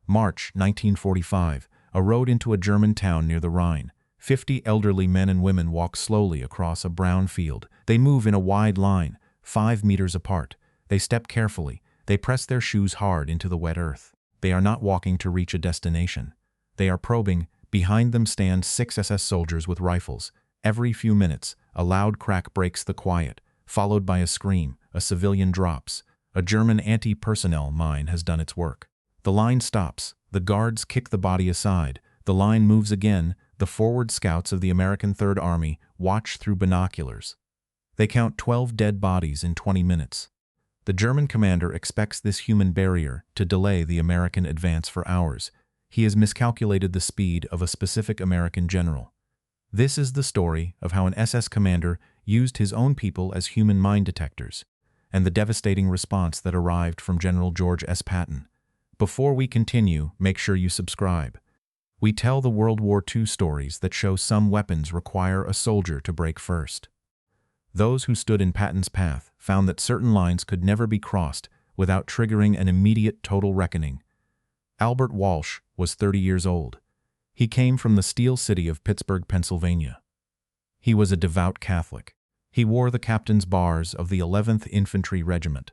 March 1945, a road into a German town near the Rhine. 50 elderly men and women walk slowly across a brown field. They move in a wide line, 5 meters apart. They step carefully. They press their shoes hard into the wet earth. They are not walking to reach a destination. They are probing. Behind them stand 6 SS soldiers with rifles. Every few minutes, a loud crack breaks the quiet, followed by a scream. A civilian drops. A German anti-personnel mine has done its work. The line stops. The guards kick the body aside. The line moves again. The forward scouts of the American Third Army watch through binoculars. They count 12 dead bodies in 20 minutes. The German commander expects this human barrier to delay the American advance for hours. He has miscalculated the speed of a specific American general. This is the story of how an SS commander used his own people as human mine detectors, and the devastating response that arrived from General George S. Patton. Before we continue, make sure you subscribe. We tell the World War II stories that show some weapons require a soldier to break first. Those who stood in Patton's path found that certain lines could never be crossed without triggering an immediate total reckoning. Albert Walsh was 30 years old. He came from the steel city of Pittsburgh, Pennsylvania. He was a devout Catholic. He wore the captain's bars of the 11th Infantry Regiment.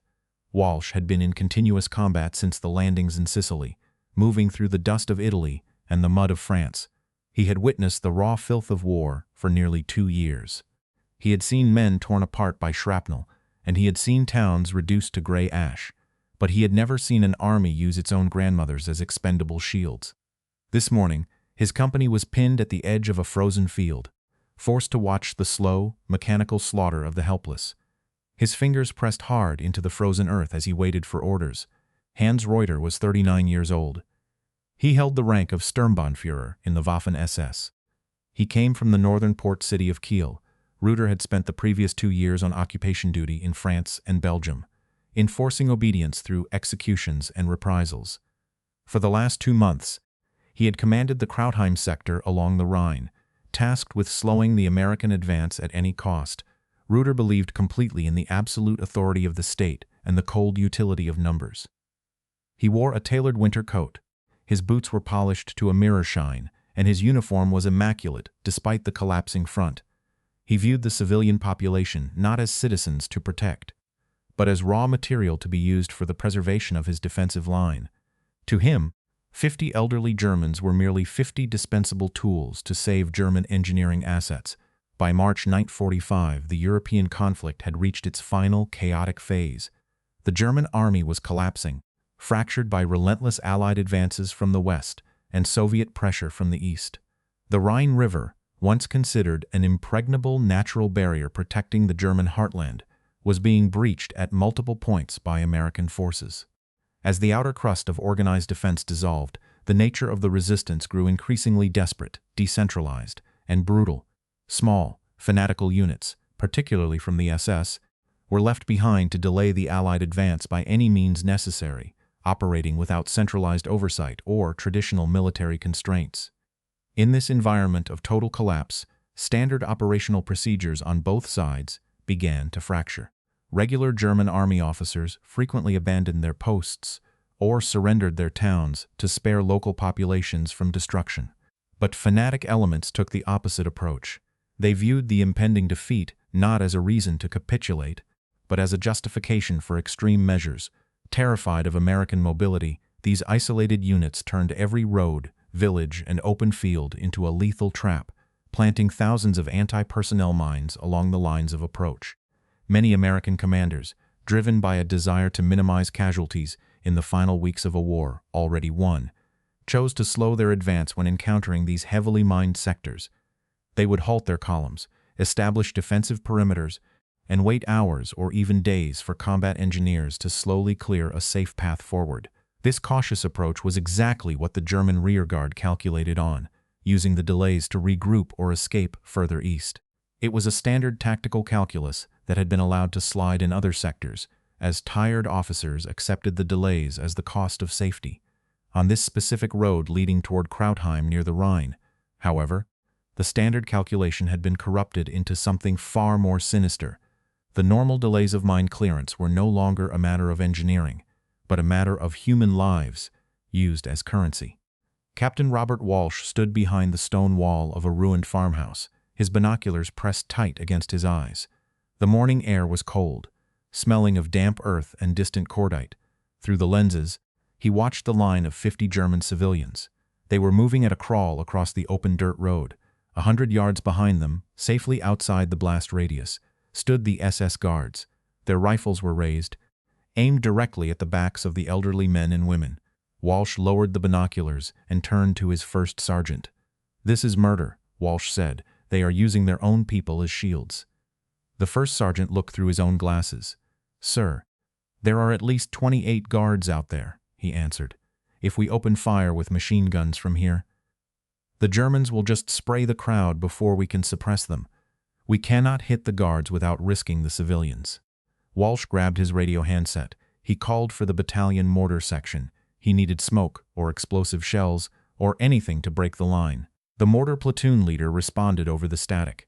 Walsh had been in continuous combat since the landings in Sicily, moving through the dust of Italy and the mud of France. He had witnessed the raw filth of war for nearly 2 years. He had seen men torn apart by shrapnel, and he had seen towns reduced to gray ash, but he had never seen an army use its own grandmothers as expendable shields. This morning, his company was pinned at the edge of a frozen field, forced to watch the slow, mechanical slaughter of the helpless. His fingers pressed hard into the frozen earth as he waited for orders. Hans Reuter was 39 years old. He held the rank of Sturmbannführer in the Waffen-SS. He came from the northern port city of Kiel. Reuter had spent the previous 2 years on occupation duty in France and Belgium, enforcing obedience through executions and reprisals. For the last 2 months, he had commanded the Krautheim sector along the Rhine, tasked with slowing the American advance at any cost. Reuter believed completely in the absolute authority of the state and the cold utility of numbers. He wore a tailored winter coat. His boots were polished to a mirror shine, and his uniform was immaculate despite the collapsing front. He viewed the civilian population not as citizens to protect, but as raw material to be used for the preservation of his defensive line. To him, 50 elderly Germans were merely 50 dispensable tools to save German engineering assets. By March 1945, the European conflict had reached its final chaotic phase. The German army was collapsing, fractured by relentless Allied advances from the west and Soviet pressure from the east. The Rhine River, once considered an impregnable natural barrier protecting the German heartland, was being breached at multiple points by American forces. As the outer crust of organized defense dissolved, the nature of the resistance grew increasingly desperate, decentralized, and brutal. Small, fanatical units, particularly from the SS, were left behind to delay the Allied advance by any means necessary, operating without centralized oversight or traditional military constraints. In this environment of total collapse, standard operational procedures on both sides began to fracture. Regular German army officers frequently abandoned their posts or surrendered their towns to spare local populations from destruction. But fanatic elements took the opposite approach. They viewed the impending defeat not as a reason to capitulate, but as a justification for extreme measures. Terrified of American mobility, these isolated units turned every road, village, and open field into a lethal trap, planting thousands of anti-personnel mines along the lines of approach. Many American commanders, driven by a desire to minimize casualties in the final weeks of a war already won, chose to slow their advance when encountering these heavily mined sectors. They would halt their columns, establish defensive perimeters, and wait hours or even days for combat engineers to slowly clear a safe path forward. This cautious approach was exactly what the German rearguard calculated on, using the delays to regroup or escape further east. It was a standard tactical calculus that had been allowed to slide in other sectors, as tired officers accepted the delays as the cost of safety. On this specific road leading toward Krautheim near the Rhine, however, the standard calculation had been corrupted into something far more sinister. The normal delays of mine clearance were no longer a matter of engineering, but a matter of human lives. used as currency. Captain Robert Walsh stood behind the stone wall of a ruined farmhouse, his binoculars pressed tight against his eyes. The morning air was cold, smelling of damp earth and distant cordite. Through the lenses, he watched the line of 50 German civilians. They were moving at a crawl across the open dirt road. 100 yards behind them, safely outside the blast radius, stood the SS guards. Their rifles were raised, aimed directly at the backs of the elderly men and women. Walsh lowered the binoculars and turned to his first sergeant. "This is murder," Walsh said. "They are using their own people as shields." The first sergeant looked through his own glasses. "Sir, there are at least 28 guards out there," he answered. "If we open fire with machine guns from here, the Germans will just spray the crowd before we can suppress them. We cannot hit the guards without risking the civilians." Walsh grabbed his radio handset. He called for the battalion mortar section. He needed smoke, or explosive shells, or anything to break the line. The mortar platoon leader responded over the static.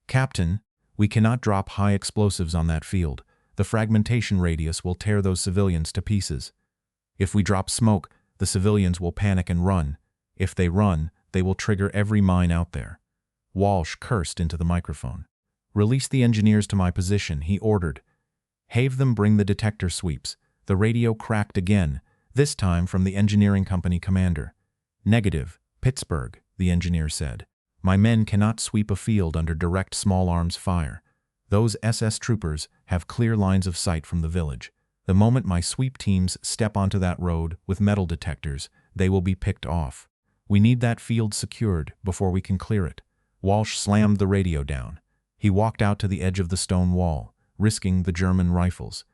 "Captain, we cannot drop high explosives on that field. The fragmentation radius will tear those civilians to pieces. If we drop smoke, the civilians will panic and run. If they run, they will trigger every mine out there." Walsh cursed into the microphone. "Release the engineers to my position," he ordered. "Have them bring the detector sweeps." The radio cracked again, this time from the engineering company commander. "Negative, Pittsburgh," the engineer said. "My men cannot sweep a field under direct small arms fire. Those SS troopers have clear lines of sight from the village. The moment my sweep teams step onto that road with metal detectors, they will be picked off. We need that field secured before we can clear it." Walsh slammed the radio down. He walked out to the edge of the stone wall, risking the German rifles.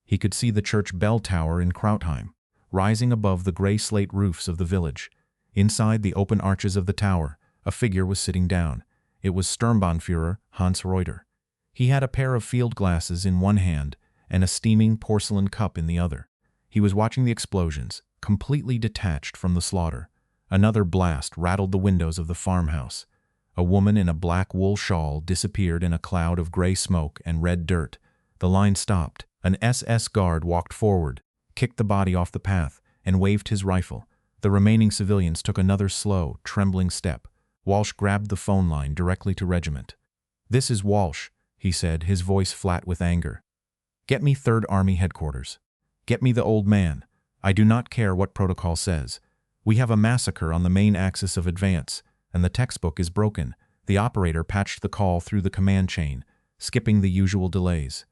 He could see the church bell tower in Krautheim, rising above the gray slate roofs of the village. Inside the open arches of the tower, a figure was sitting down. It was Sturmbannführer Hans Reuter. He had a pair of field glasses in one hand and a steaming porcelain cup in the other. He was watching the explosions, completely detached from the slaughter. Another blast rattled the windows of the farmhouse. A woman in a black wool shawl disappeared in a cloud of gray smoke and red dirt. The line stopped. An SS guard walked forward, kicked the body off the path, and waved his rifle. The remaining civilians took another slow, trembling step. Walsh grabbed the phone line directly to regiment. "This is Walsh," he said, his voice flat with anger. "Get me 3rd Army headquarters. Get me the old man. I do not care what protocol says. We have a massacre on the main axis of advance, and the textbook is broken." The operator patched the call through the command chain, skipping the usual delays.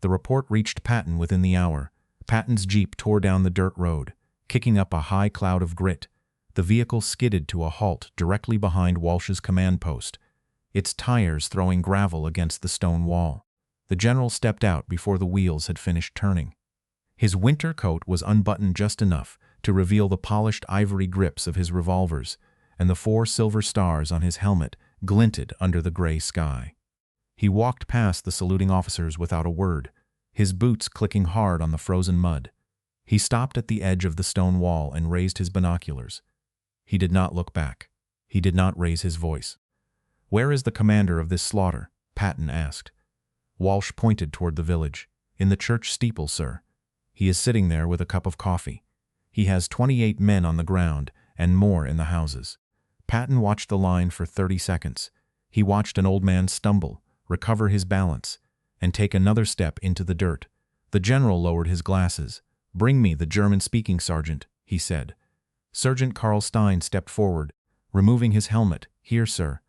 The report reached Patton within the hour. Patton's jeep tore down the dirt road, kicking up a high cloud of grit. The vehicle skidded to a halt directly behind Walsh's command post, its tires throwing gravel against the stone wall. The general stepped out before the wheels had finished turning. His winter coat was unbuttoned just enough to reveal the polished ivory grips of his revolvers, and the 4 silver stars on his helmet glinted under the gray sky. He walked past the saluting officers without a word, his boots clicking hard on the frozen mud. He stopped at the edge of the stone wall and raised his binoculars. He did not look back. He did not raise his voice. "Where is the commander of this slaughter?" Patton asked. Walsh pointed toward the village. "In the church steeple, sir. He is sitting there with a cup of coffee. He has 28 men on the ground and more in the houses." Patton watched the line for 30 seconds. He watched an old man stumble, recover his balance, and take another step into the dirt. The general lowered his glasses. "Bring me the German-speaking sergeant," he said. Sergeant Karl Stein stepped forward, removing his helmet. "Here, sir."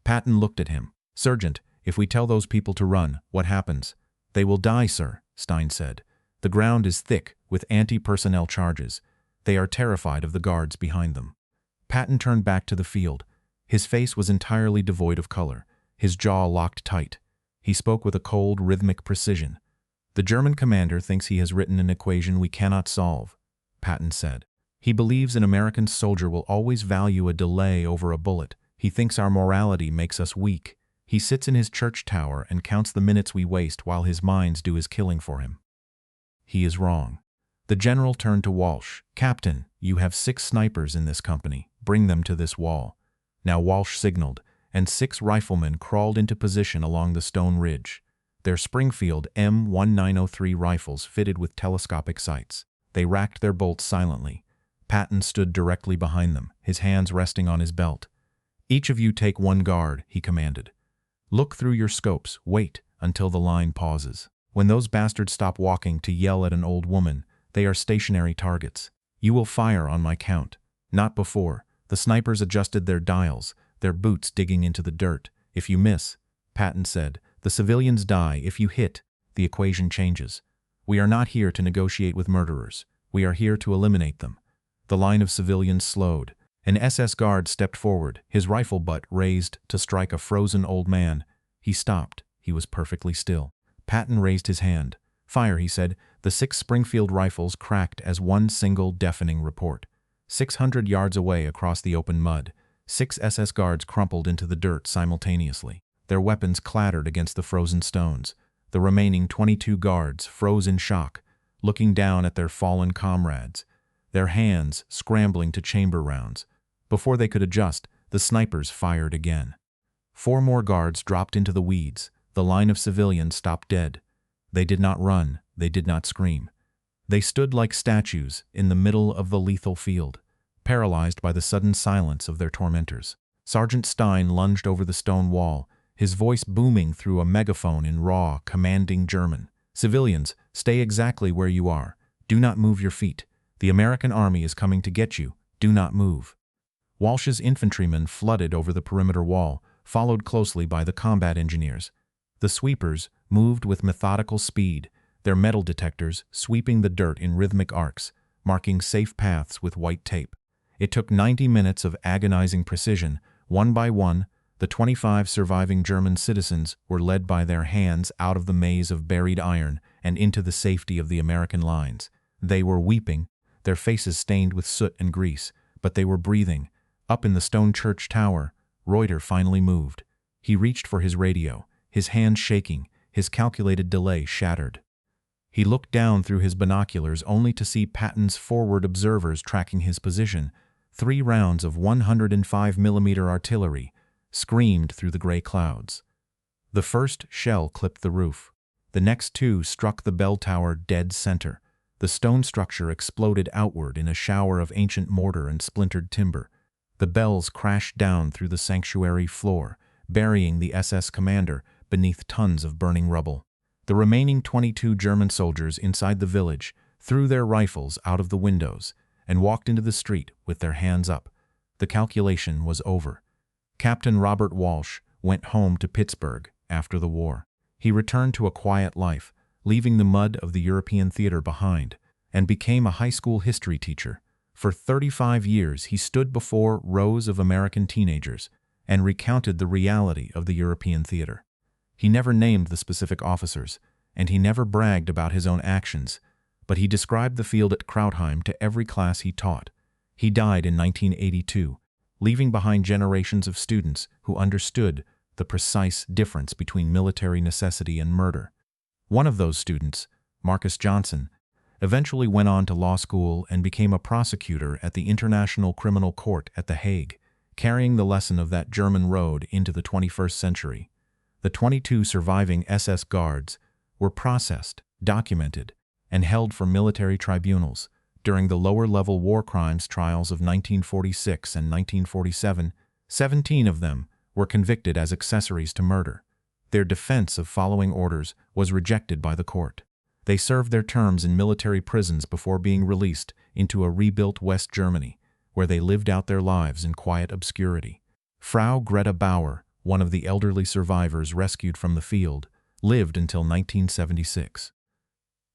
Patton looked at him. "Sergeant, if we tell those people to run, what happens?" "They will die, sir," Stein said. "The ground is thick with anti-personnel charges. They are terrified of the guards behind them." Patton turned back to the field. His face was entirely devoid of color, his jaw locked tight. He spoke with a cold, rhythmic precision. "The German commander thinks he has written an equation we cannot solve," Patton said. "He believes an American soldier will always value a delay over a bullet. He thinks our morality makes us weak. He sits in his church tower and counts the minutes we waste while his mines do his killing for him. He is wrong." The general turned to Walsh. "Captain, you have 6 snipers in this company. Bring them to this wall." Now Walsh signaled, and 6 riflemen crawled into position along the stone ridge. Their Springfield M1903 rifles fitted with telescopic sights. They racked their bolts silently. Patton stood directly behind them, his hands resting on his belt. "Each of you take one guard," he commanded. "Look through your scopes, wait until the line pauses. When those bastards stop walking to yell at an old woman, they are stationary targets. You will fire on my count. Not before." The snipers adjusted their dials, their boots digging into the dirt. "If you miss," Patton said, "the civilians die. If you hit, the equation changes. We are not here to negotiate with murderers. We are here to eliminate them." The line of civilians slowed. An SS guard stepped forward, his rifle butt raised to strike a frozen old man. He stopped. He was perfectly still. Patton raised his hand. "Fire," he said. The 6 Springfield rifles cracked as one single deafening report. 600 yards away across the open mud, 6 SS guards crumpled into the dirt simultaneously. Their weapons clattered against the frozen stones. The remaining 22 guards froze in shock, looking down at their fallen comrades, their hands scrambling to chamber rounds. Before they could adjust, the snipers fired again. 4 more guards dropped into the weeds. The line of civilians stopped dead. They did not run. They did not scream. They stood like statues in the middle of the lethal field, paralyzed by the sudden silence of their tormentors. Sergeant Stein lunged over the stone wall, his voice booming through a megaphone in raw, commanding German. "Civilians, stay exactly where you are. Do not move your feet. The American army is coming to get you. Do not move." Walsh's infantrymen flooded over the perimeter wall, followed closely by the combat engineers. The sweepers moved with methodical speed, their metal detectors sweeping the dirt in rhythmic arcs, marking safe paths with white tape. It took 90 minutes of agonizing precision. One by one, the 25 surviving German citizens were led by their hands out of the maze of buried iron and into the safety of the American lines. They were weeping, their faces stained with soot and grease, but they were breathing. Up in the stone church tower, Reuter finally moved. He reached for his radio, his hand shaking, his calculated delay shattered. He looked down through his binoculars only to see Patton's forward observers tracking his position. 3 rounds of 105mm artillery screamed through the gray clouds. The first shell clipped the roof. The next 2 struck the bell tower dead center. The stone structure exploded outward in a shower of ancient mortar and splintered timber. The bells crashed down through the sanctuary floor, burying the SS commander beneath tons of burning rubble. The remaining 22 German soldiers inside the village threw their rifles out of the windows and walked into the street with their hands up. The calculation was over. Captain Robert Walsh went home to Pittsburgh after the war. He returned to a quiet life, leaving the mud of the European theater behind, and became a high school history teacher. For 35 years, he stood before rows of American teenagers and recounted the reality of the European theater. He never named the specific officers, and he never bragged about his own actions, but he described the field at Krautheim to every class he taught. He died in 1982, leaving behind generations of students who understood the precise difference between military necessity and murder. One of those students, Marcus Johnson, eventually went on to law school and became a prosecutor at the International Criminal Court at The Hague, carrying the lesson of that German road into the 21st century. The 22 surviving SS guards were processed, documented, and held for military tribunals. During the lower-level war crimes trials of 1946 and 1947, 17 of them were convicted as accessories to murder. Their defense of following orders was rejected by the court. They served their terms in military prisons before being released into a rebuilt West Germany, where they lived out their lives in quiet obscurity. Frau Greta Bauer, one of the elderly survivors rescued from the field, lived until 1976.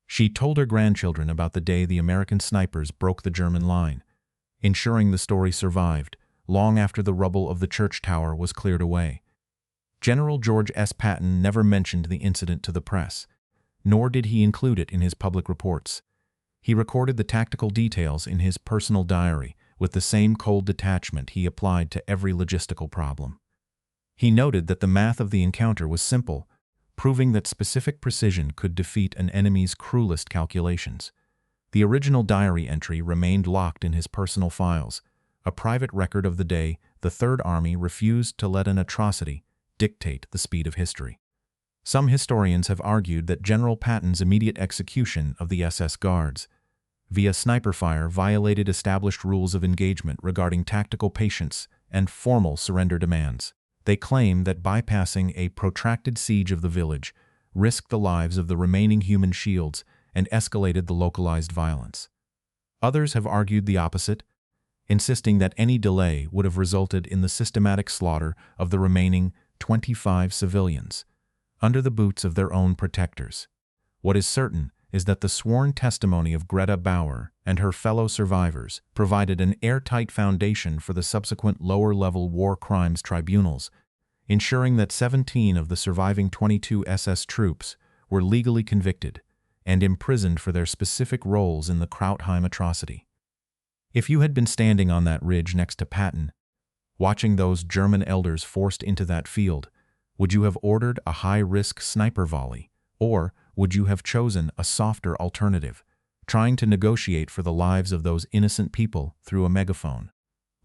She told her grandchildren about the day the American snipers broke the German line, ensuring the story survived long after the rubble of the church tower was cleared away. General George S. Patton never mentioned the incident to the press, nor did he include it in his public reports. He recorded the tactical details in his personal diary with the same cold detachment he applied to every logistical problem. He noted that the math of the encounter was simple, proving that specific precision could defeat an enemy's cruelest calculations. The original diary entry remained locked in his personal files, a private record of the day the Third Army refused to let an atrocity dictate the speed of history. Some historians have argued that General Patton's immediate execution of the SS guards via sniper fire violated established rules of engagement regarding tactical patience and formal surrender demands. They claim that bypassing a protracted siege of the village risked the lives of the remaining human shields and escalated the localized violence. Others have argued the opposite, insisting that any delay would have resulted in the systematic slaughter of the remaining 25 civilians, under the boots of their own protectors. What is certain is that the sworn testimony of Greta Bauer and her fellow survivors provided an airtight foundation for the subsequent lower-level war crimes tribunals, ensuring that 17 of the surviving 22 SS troops were legally convicted and imprisoned for their specific roles in the Krautheim atrocity. If you had been standing on that ridge next to Patton, watching those German elders forced into that field, would you have ordered a high-risk sniper volley, or would you have chosen a softer alternative, trying to negotiate for the lives of those innocent people through a megaphone?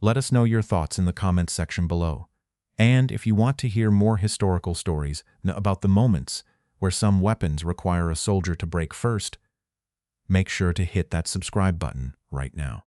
Let us know your thoughts in the comments section below. And if you want to hear more historical stories about the moments where some weapons require a soldier to break first, make sure to hit that subscribe button right now.